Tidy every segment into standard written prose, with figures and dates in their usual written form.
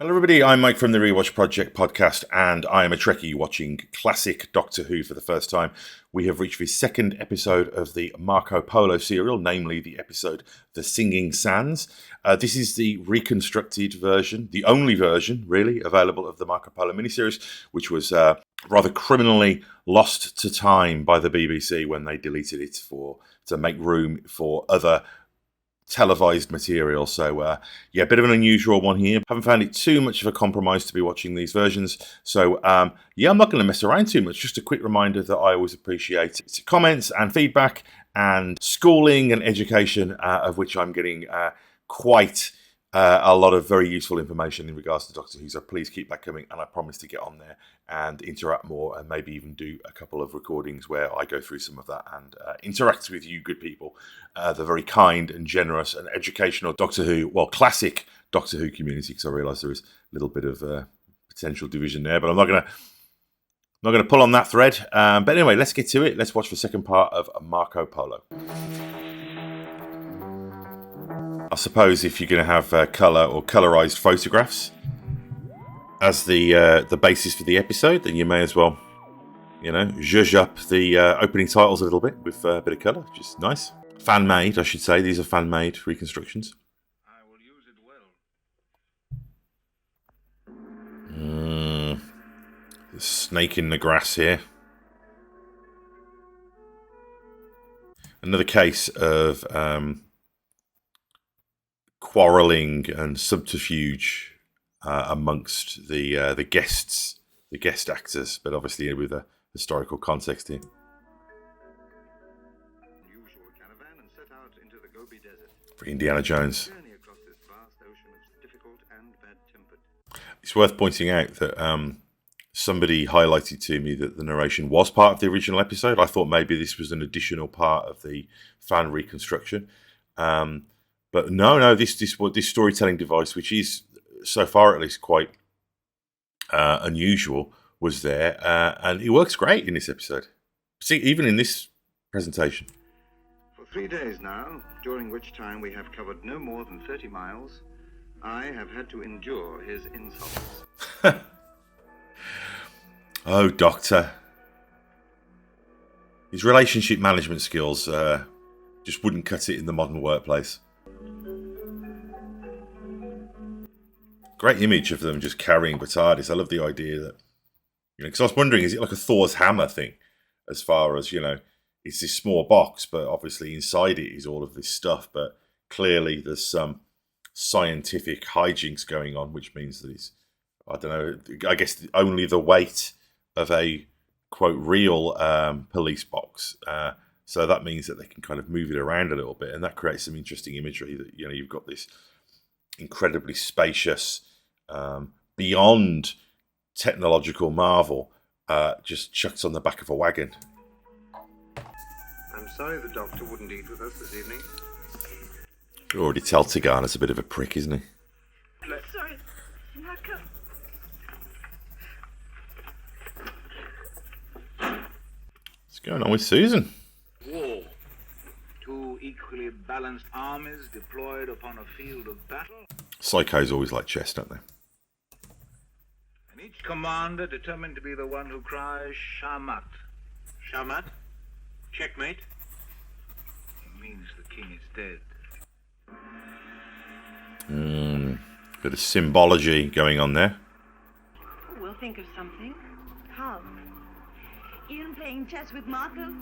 Hello everybody, I'm Mike from the Rewatch Project podcast, and I am a Trekkie watching classic Doctor Who for the first time. We have reached the second episode of the Marco Polo serial, namely the episode The Singing Sands. This is the reconstructed version, the only version, really, available of the Marco Polo miniseries, which was rather criminally lost to time by the BBC when they deleted it to make room for other televised material. So a bit of an unusual one here. Haven't found it too much of a compromise to be watching these versions. So I'm not going to mess around too much. Just a quick reminder that I always appreciate comments and feedback and schooling and education, of which I'm getting quite a lot of very useful information in regards to Doctor Who. So please keep that coming, and I promise to get on there and interact more, and maybe even do a couple of recordings where I go through some of that and interact with you good people, the very kind and generous and educational Doctor Who, classic Doctor Who community, because I realise there is a little bit of potential division there, but I'm not going to pull on that thread. But anyway, let's get to it. Let's watch the second part of Marco Polo. I suppose if you're going to have colour or colourised photographs as the basis for the episode, then you may as well, zhuzh up the opening titles a little bit with a bit of colour, which is nice. Fan-made, I should say. These are fan-made reconstructions. I will use it well. The snake in the grass here. Another case of quarrelling and subterfuge amongst the guests, the guest actors, but obviously with a historical context here. Unusual caravan and set out into the Gobi Desert. For Indiana Jones. Journey across this vast ocean is difficult and bad-tempered. It's worth pointing out that somebody highlighted to me that the narration was part of the original episode. I thought maybe this was an additional part of the fan reconstruction. But no, this storytelling device, which is so far at least quite unusual, was there, and it works great in this episode. See, even in this presentation. For 3 days now, during which time we have covered no more than 30 miles, I have had to endure his insults. Oh, Doctor. His relationship management skills just wouldn't cut it in the modern workplace. Great image of them just carrying Batardis. I love the idea that, because I was wondering, is it like a Thor's hammer thing? As far as, it's this small box, but obviously inside it is all of this stuff. But clearly there's some scientific hijinks going on, which means that it's, I don't know, I guess only the weight of a, quote, real police box. So that means that they can kind of move it around a little bit, and that creates some interesting imagery that, you've got this incredibly spacious, beyond technological marvel, just chucked on the back of a wagon. I'm sorry the doctor wouldn't eat with us this evening. You can already tell Tigana's a bit of a prick, isn't he? Sorry, Marco. What's going on with Susan? War. Two equally balanced armies deployed upon a field of battle. Psychos always like chess, don't they? And each commander determined to be the one who cries, Shamat. Shamat? Checkmate? It means the king is dead. Bit of symbology going on there. We'll think of something. How? Ian playing chess with Marco?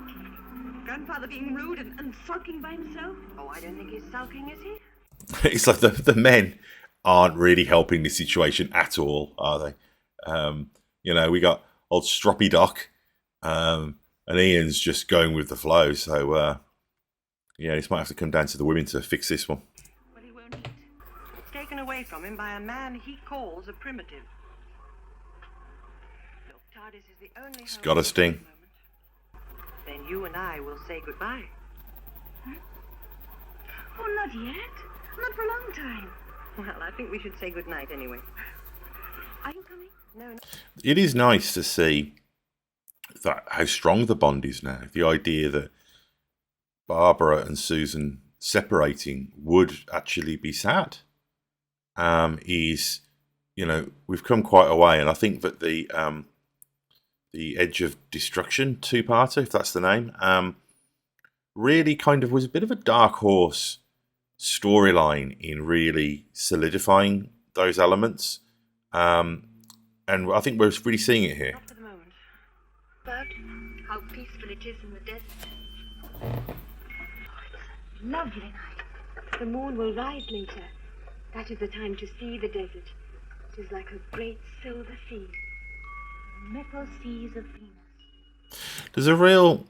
Grandfather being rude and sulking by himself? Oh, I don't think he's sulking, is he? It's like the men aren't really helping the situation at all, are they? We got old Stroppy Doc, and Ian's just going with the flow. So, this might have to come down to the women to fix this one. Well, he won't eat. It's taken away from him by a man he calls a primitive. Look, TARDIS is the only It's home got a sting. at the moment. Then you and I will say goodbye. Huh? Oh, not yet. Not for a long time. Well, I think we should say goodnight anyway. Are you coming? No. It is nice to see that how strong the bond is now. The idea that Barbara and Susan separating would actually be sad is we've come quite a way, and I think that the Edge of Destruction two-parter, if that's the name, really kind of was a bit of a dark horse storyline in really solidifying those elements. And I think we're really seeing it here. Not for the moment. But how peaceful it is in the desert. Oh, it's a lovely night. The moon will rise later. That is the time to see the desert. It is like a great silver sea. The metal seas of Venus. There's a real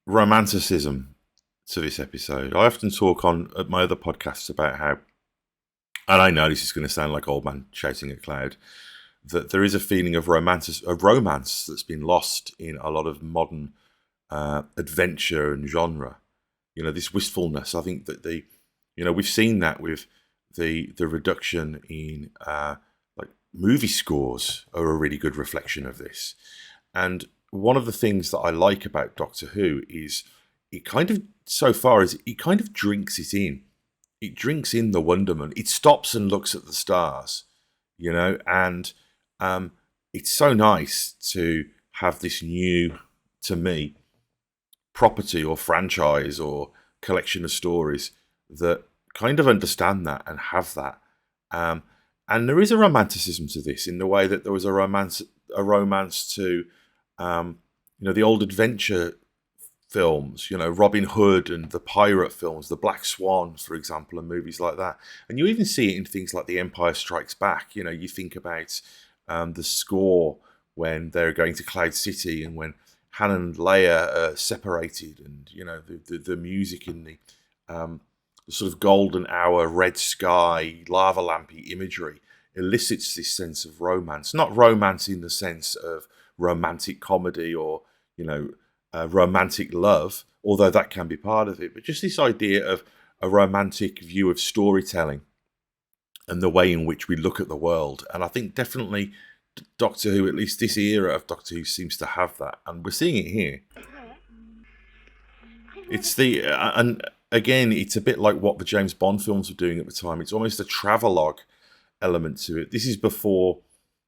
romanticism to this episode. I often talk at my other podcasts about how, and I know this is going to sound like old man shouting at cloud, that there is a feeling of romance that's been lost in a lot of modern adventure and genre. This wistfulness. I think that we've seen that with the reduction in like movie scores are a really good reflection of this. And one of the things that I like about Doctor Who is it kind of drinks it in. It drinks in the wonderment. It stops and looks at the stars, and it's so nice to have this new, to me, property or franchise or collection of stories that kind of understand that and have that. And there is a romanticism to this in the way that there was a romance to, the old adventure films, Robin Hood and the pirate films, the Black Swan, for example, and movies like that. And you even see it in things like The Empire Strikes Back. You think about the score when they're going to Cloud City and when Han and Leia are separated, and the music in the sort of golden hour, red sky, lava lampy imagery elicits this sense of romance. Not romance in the sense of romantic comedy or romantic love, although that can be part of it, but just this idea of a romantic view of storytelling and the way in which we look at the world. And I think definitely Doctor Who, at least this era of Doctor Who, seems to have that, and we're seeing it here. It's and again, it's a bit like what the James Bond films were doing at the time. It's almost a travelogue element to it. This is before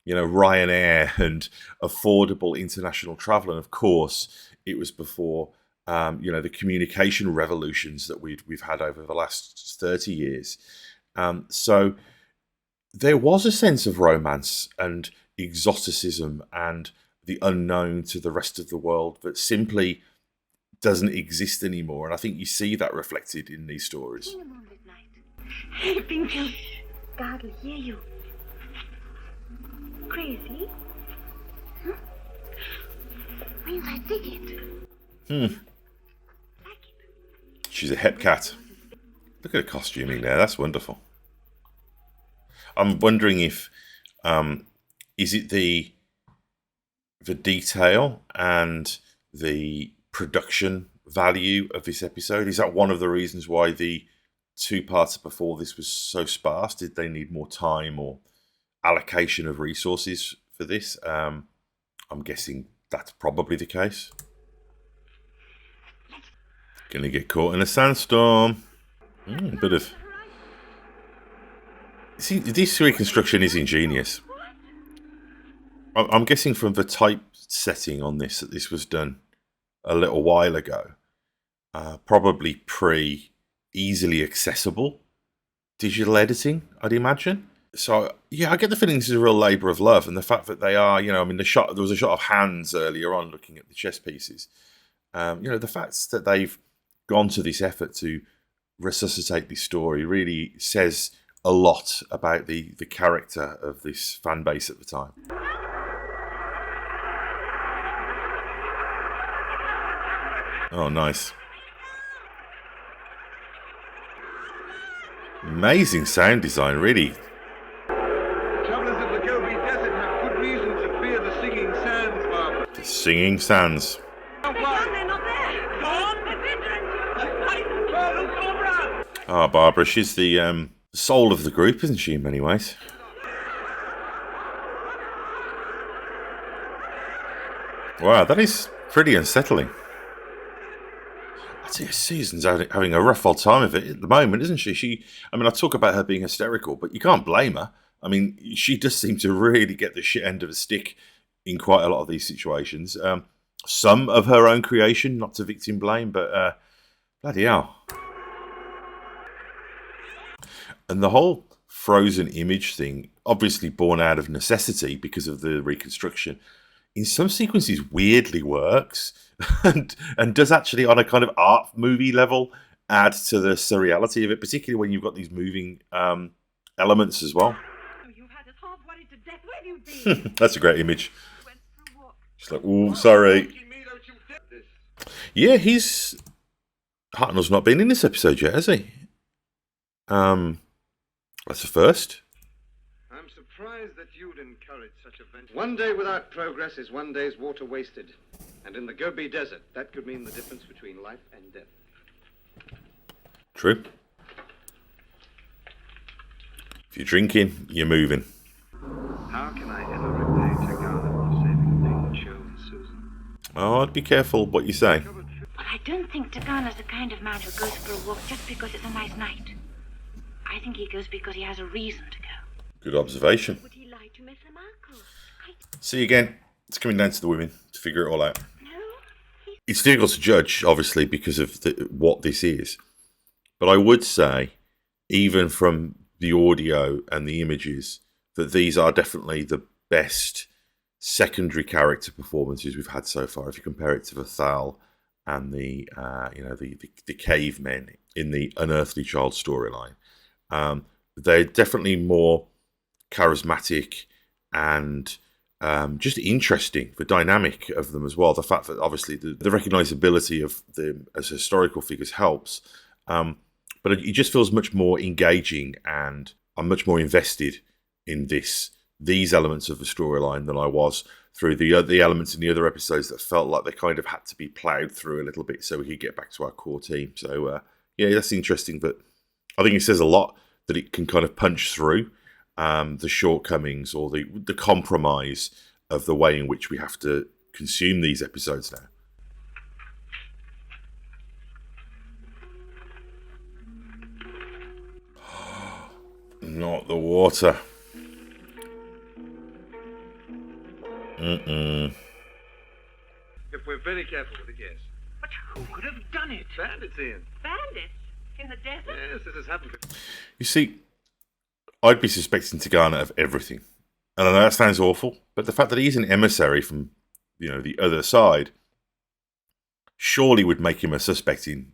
Ryanair and affordable international travel, and of course it was before the communication revolutions that we've had over the last 30 years. So there was a sense of romance and exoticism and the unknown to the rest of the world that simply doesn't exist anymore. And I think you see that reflected in these stories. Hey, Pinky, God will hear you. Crazy? Huh? Means I dig it. Like it. She's a hep cat. Look at the costuming there. That's wonderful. I'm wondering if is it the detail and the production value of this episode? Is that one of the reasons why the two-parter before this was so sparse? Did they need more time or allocation of resources for this? I'm guessing that's probably the case. Gonna get caught in a sandstorm. Bit of... See, this reconstruction is ingenious. I'm guessing from the type setting on this that this was done a little while ago. Probably pre-easily accessible digital editing, I'd imagine. So, yeah, I get the feeling this is a real labour of love, and the fact that they are, there was a shot of hands earlier on looking at the chess pieces. The fact that they've gone to this effort to resuscitate this story really says a lot about the character of this fan base at the time. Oh, nice. Amazing sound design, really. Travelers of the Gobi Desert have good reason to fear the singing sands, Barbara. The singing sands. They're not there. Ah, Barbara, she's the soul of the group, isn't she, in many ways? Wow, that is pretty unsettling. I tell you, Susan's having a rough old time of it at the moment, isn't she? I talk about her being hysterical, but you can't blame her. I mean, she does seem to really get the shit end of the stick in quite a lot of these situations. Some of her own creation, not to victim blame, but bloody hell. And the whole frozen image thing, obviously born out of necessity because of the reconstruction, in some sequences weirdly works and does actually, on a kind of art movie level, add to the surreality of it, particularly when you've got these moving elements as well. You've had us half worried to death. Where have you been? That's a great image. Went for a walk. She's like, "Ooh, sorry." Yeah, Hartnell's not been in this episode yet, has he? That's the first. I'm surprised that you'd encourage such a venture. One day without progress is one day's water wasted. And in the Gobi Desert, that could mean the difference between life and death. True. If you're drinking, you're moving. How can I ever repay Tagana for saving me, Joe and Susan? Oh, be careful what you say. Well, I don't think Tagana's the kind of man who goes for a walk just because it's a nice night. I think he goes because he has a reason to go. Good observation. Would he lie to Mr. Marco? See, again, it's coming down to the women to figure it all out. No. It's difficult to judge, obviously, because of what this is. But I would say, even from the audio and the images, that these are definitely the best secondary character performances we've had so far. If you compare it to the Thal and the cavemen in the Unearthly Child storyline, they're definitely more charismatic and just interesting. The dynamic of them as well. The fact that obviously the recognizability of them as historical figures helps. But it just feels much more engaging, and I'm much more invested in these elements of the storyline than I was through the elements in the other episodes that felt like they kind of had to be ploughed through a little bit so we could get back to our core team. So yeah, that's interesting. But I think it says a lot that it can kind of punch through the shortcomings or the compromise of the way in which we have to consume these episodes now. Not the water. If we're very careful with it, yes. But who could have done it? Bandits, Ian. Bandits? In the desert? Yes, this has happened. You see, I'd be suspecting Tagana of everything. And I know that sounds awful, but the fact that he's an emissary from, the other side surely would make him a suspect in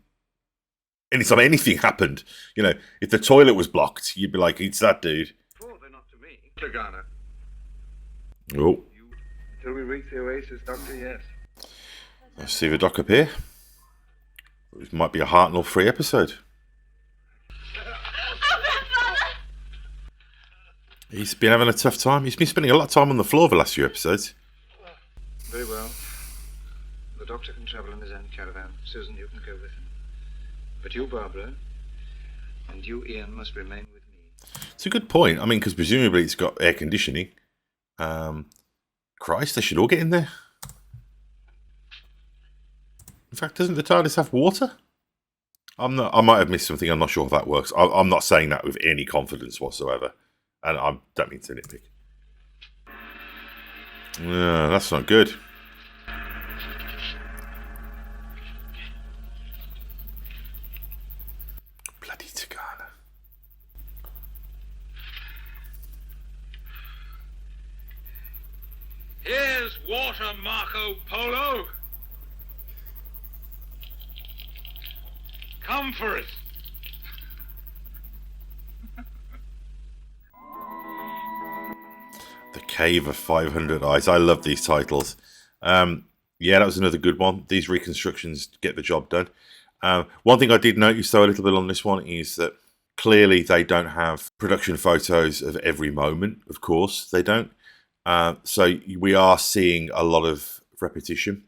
anytime anything happened. If the toilet was blocked, you'd be like, it's that dude. Oh, they're not to me. Tagana. Oh. Till we reach the oasis, Doctor, yes. Let's see the doc up here. It might be a Hartnell-free episode. He's been having a tough time. He's been spending a lot of time on the floor the last few episodes. Very well. The doctor can travel in his own caravan. Susan, you can go with him. But you, Barbara, and you, Ian, must remain with me. It's a good point. I mean, because presumably it's got air conditioning. Christ, they should all get in there. In fact, doesn't the TARDIS have water? I might have missed something. I'm not sure if that works. I'm not saying that with any confidence whatsoever. And I don't mean to nitpick. No, that's not good. Bloody Tagana. Here's water, Marco Polo. Come for it. The Cave of 500 Eyes. I love these titles. Yeah, that was another good one. These reconstructions get the job done. One thing I did notice, though, a little bit on this one is that clearly they don't have production photos of every moment. Of course, they don't. So we are seeing a lot of repetition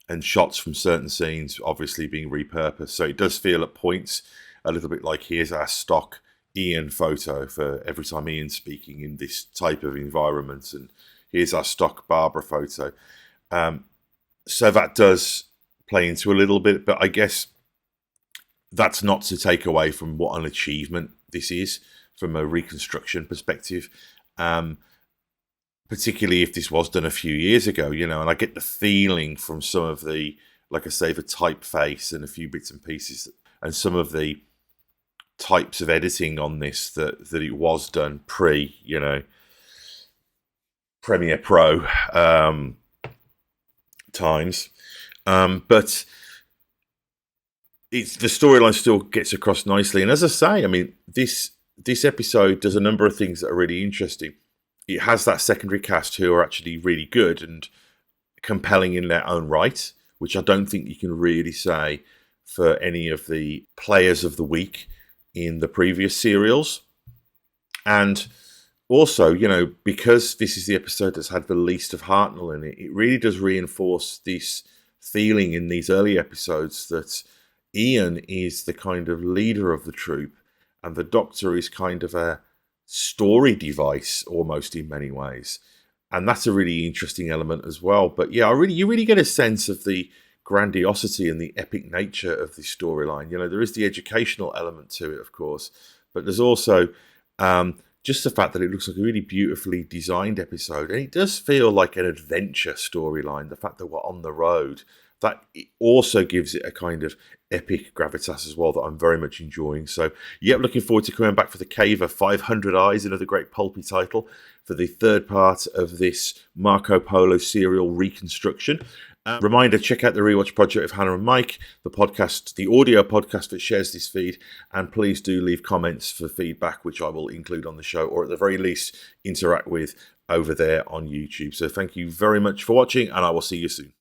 and shots from certain scenes obviously being repurposed. So it does feel at points a little bit like here's our stock Ian photo for every time Ian's speaking in this type of environment, and here's our stock Barbara photo. So that does play into a little bit, but I guess that's not to take away from what an achievement this is from a reconstruction perspective. particularly if this was done a few years ago, and I get the feeling from some of the, like I say, the typeface and a few bits and pieces and some of the types of editing on this that it was done Premiere Pro times. But the storyline still gets across nicely. And as I say, I mean, this episode does a number of things that are really interesting. It has that secondary cast who are actually really good and compelling in their own right, which I don't think you can really say for any of the players of the week in the previous serials. And also, because this is the episode that's had the least of Hartnell in it, it really does reinforce this feeling in these early episodes that Ian is the kind of leader of the troop and the Doctor is kind of a story device almost in many ways. And that's a really interesting element as well. But yeah, you really get a sense of the grandiosity and the epic nature of this storyline. There is the educational element to it, of course, but there's also just the fact that it looks like a really beautifully designed episode. And it does feel like an adventure storyline. The fact that we're on the road, that it also gives it a kind of epic gravitas as well that I'm very much enjoying. So, looking forward to coming back for the Cave of 500 Eyes, another great pulpy title for the third part of this Marco Polo serial reconstruction. Reminder, check out the Rewatch Project with Hannah and Mike, the podcast, the audio podcast that shares this feed, and please do leave comments for feedback, which I will include on the show, or at the very least, interact with over there on YouTube. So thank you very much for watching, and I will see you soon.